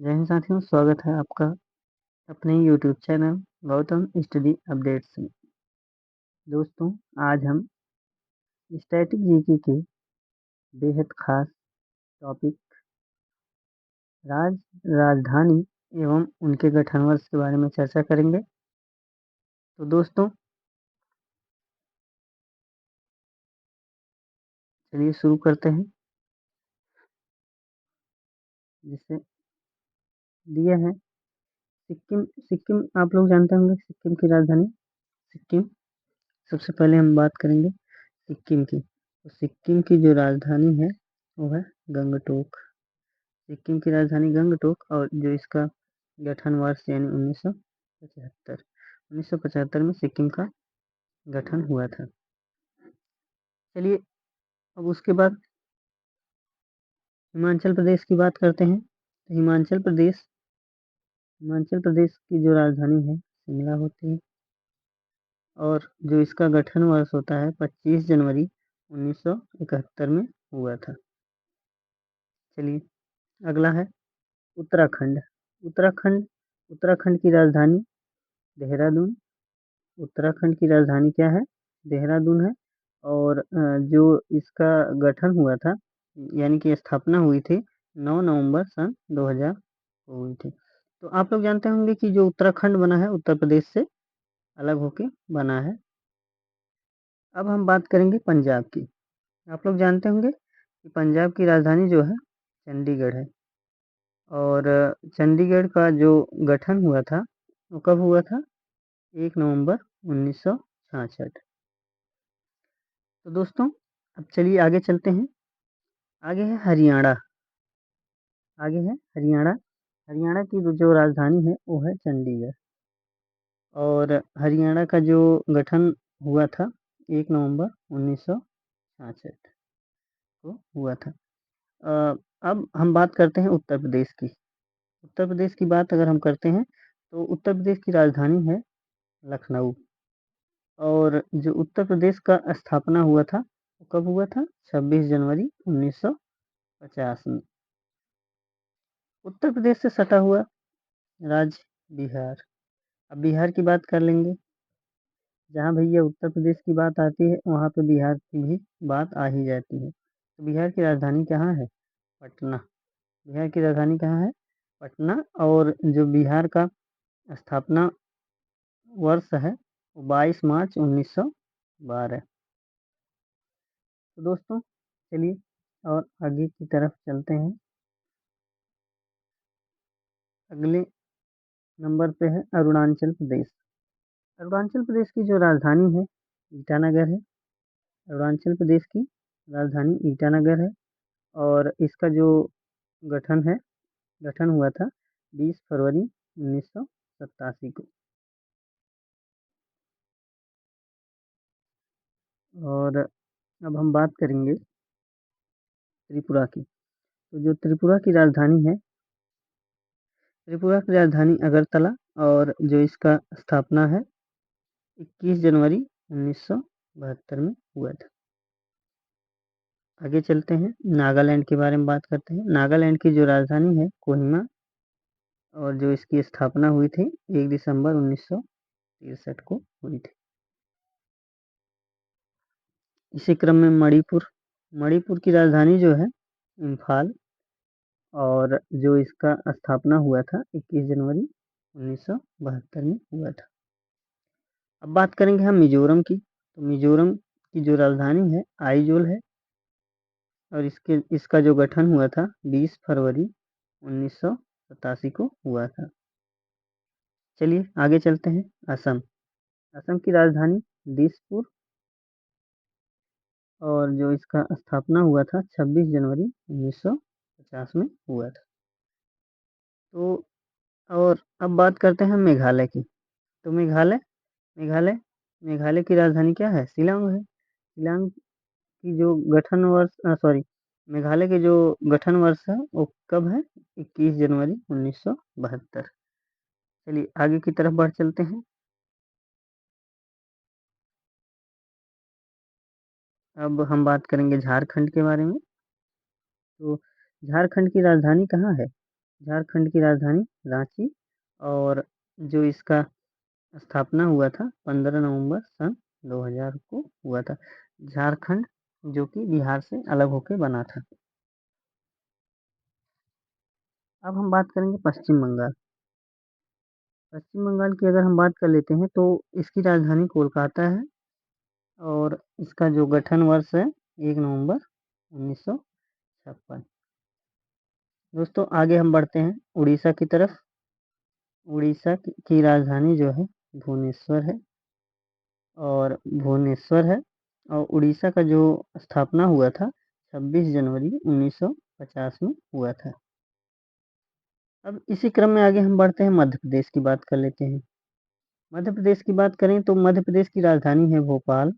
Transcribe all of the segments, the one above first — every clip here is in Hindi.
जय हिंद साथियों, स्वागत है आपका अपने YouTube channel Gautam study updates में। दोस्तों, आज हम स्टैटिक जीके के बेहद खास टॉपिक राजधानी एवं उनके गठन वर्ष के बारे में चर्चा करेंगे। तो दोस्तों, चलिए शुरू करते हैं। जिसे दिया है सिक्किम। सिक्किम आप लोग जानते होंगे, सिक्किम की राजधानी सिक्किम। सबसे पहले हम बात करेंगे सिक्किम की। तो सिक्किम की जो राजधानी है वो है गंगटोक। सिक्किम की राजधानी गंगटोक और जो इसका गठन वर्ष यानी 1975 में सिक्किम का गठन हुआ था। चलिए अब उसके बाद हिमाचल प्रदेश की बात करते हैं। तो हिमाचल प्रदेश की जो राजधानी है शिमला होती है और जो इसका गठन वर्ष होता है 25 जनवरी 1971 में हुआ था। चलिए अगला है उत्तराखंड। उत्तराखंड उत्तराखंड की राजधानी देहरादून। उत्तराखंड की राजधानी क्या है? देहरादून है। और जो इसका गठन हुआ था यानी कि स्थापना हुई थी 9 नवंबर सन 2000 को हुई थी। तो आप लोग जानते होंगे कि जो उत्तराखंड बना है उत्तर प्रदेश से अलग होके बना है। अब हम बात करेंगे पंजाब की। आप लोग जानते होंगे कि पंजाब की राजधानी जो है चंडीगढ़ है और चंडीगढ़ का जो गठन हुआ था वो कब हुआ था? 1 नवंबर 1966। तो दोस्तों, अब चलिए आगे चलते हैं। आगे है हरियाणा। हरियाणा की जो राजधानी है वो है चंडीगढ़ और हरियाणा का जो गठन हुआ था 1 नवंबर 1966 को हुआ था। अब हम बात करते हैं उत्तर प्रदेश की। उत्तर प्रदेश की बात अगर हम करते हैं तो उत्तर प्रदेश की राजधानी है लखनऊ और जो उत्तर प्रदेश का स्थापना हुआ था वो कब हुआ था? 26 जनवरी 1950 में। उत्तर प्रदेश से सटा हुआ राज्य बिहार। अब बिहार की बात कर लेंगे। जहाँ भैया उत्तर प्रदेश की बात आती है वहाँ पे बिहार की भी बात आ ही जाती है। तो बिहार की राजधानी कहाँ है? पटना। बिहार की राजधानी कहाँ है? पटना। और जो बिहार का स्थापना वर्ष है वो 22 मार्च 1912। तो दोस्तों चलिए और आगे की तरफ चलते हैं। अगले नंबर पे है अरुणाचल प्रदेश। अरुणाचल प्रदेश की जो राजधानी है ईटानगर है। अरुणाचल प्रदेश की राजधानी ईटानगर है और इसका जो गठन है गठन हुआ था 20 फरवरी 1987 को। और अब हम बात करेंगे त्रिपुरा की। तो जो त्रिपुरा की राजधानी अगरतला और जो इसका स्थापना है 21 जनवरी 1972 में हुआ था। आगे चलते हैं, नागालैंड के बारे में बात करते हैं। नागालैंड की जो राजधानी है कोहिमा और जो इसकी स्थापना हुई थी 1 दिसंबर 1963 को हुई थी। इसी क्रम में मणिपुर की राजधानी जो है इम्फाल और जो इसका स्थापना हुआ था 21 जनवरी 1972 में हुआ था। अब बात करेंगे हम मिजोरम की। तो मिजोरम की जो राजधानी है आइजोल है और इसका जो गठन हुआ था 20 फरवरी 1987 को हुआ था। चलिए आगे चलते हैं। असम। असम की राजधानी दिसपुर और जो इसका स्थापना हुआ था 26 जनवरी 1950 में हुआ था। तो और अब बात करते हैं मेघालय की। तो मेघालय मेघालय की राजधानी क्या है? शिलांग है। शिलांग की जो गठन वर्ष मेघालय के जो गठन वर्ष है वो कब है? 21 जनवरी 1972। चलिए आगे की तरफ बढ़ चलते हैं। अब हम बात करेंगे झारखंड के बारे में। तो झारखंड की राजधानी कहाँ है? झारखंड की राजधानी रांची, और जो इसका स्थापना हुआ था 15 नवंबर सन 2000 को हुआ था। झारखंड जो कि बिहार से अलग होके बना था। अब हम बात करेंगे पश्चिम बंगाल। पश्चिम बंगाल की अगर हम बात कर लेते हैं तो इसकी राजधानी कोलकाता है, और इसका जो गठन वर्ष है 1 नवंबर 1956। दोस्तों आगे हम बढ़ते हैं उड़ीसा की तरफ। उड़ीसा की राजधानी जो है भुवनेश्वर है, और और उड़ीसा का जो स्थापना हुआ था 26 जनवरी 1950 में हुआ था। अब इसी क्रम में आगे हम बढ़ते हैं मध्य प्रदेश की बात कर लेते हैं। मध्य प्रदेश की बात करें तो मध्य प्रदेश की राजधानी है भोपाल,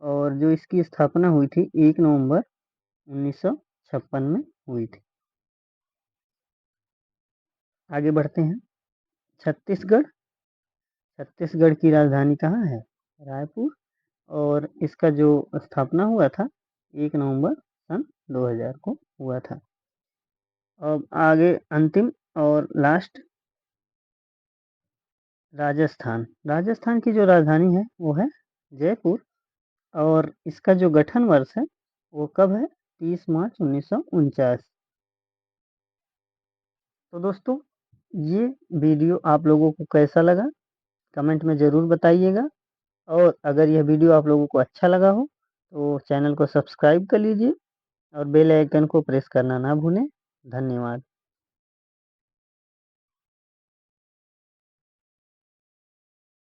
और जो इसकी स्थापना हुई थी 1 नवंबर 1956 में हुई थी। आगे बढ़ते हैं छत्तीसगढ़। छत्तीसगढ़ की राजधानी कहाँ है? रायपुर, और इसका जो स्थापना हुआ था 1 नवंबर सन 2000 को हुआ था। अब आगे अंतिम और लास्ट राजस्थान। राजस्थान की जो राजधानी है वो है जयपुर, और इसका जो गठन वर्ष है वो कब है? 30 मार्च 1949। तो दोस्तों ये वीडियो आप लोगों को कैसा लगा कमेंट में ज़रूर बताइएगा, और अगर यह वीडियो आप लोगों को अच्छा लगा हो तो चैनल को सब्सक्राइब कर लीजिए और बेल आइकन को प्रेस करना ना भूलें। धन्यवाद।